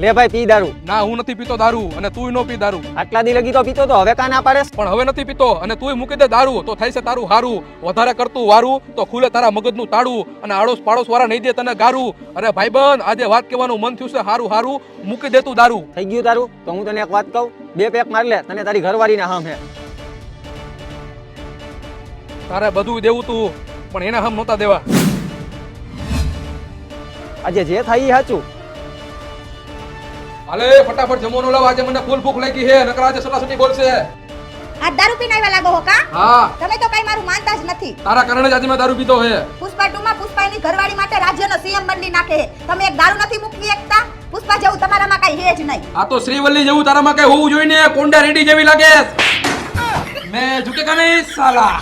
લે ભાઈ પી દારૂ. ના હું નથી પીતો દારૂ અને તુંય નો પી દારૂ. આટલા દી લગી તો પીતો તો હવે કાં ના પાડેસ? પણ હવે નથી પીતો અને તુંય મૂકી દે દારૂ તો થાય છે તારું હારું. વધારે કરતું વારું તો ખુલે તારા મગજનું તાળું અને આડોશ પાડોશ વાળા નહીં દે તને ગારું. અરે ભાઈબંધ આજે વાત કહેવાનું મન થયું છે હારું હારું મૂકી દે તું દારૂ. થઈ ગયું તારું? તો હું તને એક વાત કહું, 2 પેક માર લે, તને તારી ઘરવાળીને હામ હે. તારે બધું દેવું તું પણ એને હમ નહોતા દેવા. આજે જે થાય ઈ સાચું. હાલે ફટાફટ જમવાનું લાવ આજે મને ફૂલ ભૂખ લાગી છે નકર આજે સટાસટી બોલશે. આ દારૂ પીને આવ્યા લાગો હો કા? હા તમે તો કઈ મારું માનતા જ નથી. તારા કારણે જ આજે મેં દારૂ પીધો છે. પુષ્પા 2 માં પુષ્પાની ઘરવાળી માટે રાજ્યનો સીએમ બની નાખે. તમે એક દારૂ નથી મૂકી એકતા? પુષ્પા જેવું તમારામાં કઈ હે જ નહીં. આ તો શ્રીવલ્લી જેવું તારામાં કઈ હોવું જોઈએ ને. કોંડા રેડી જેવી લાગે. મેં ઝુકેગા નહીં સાલા.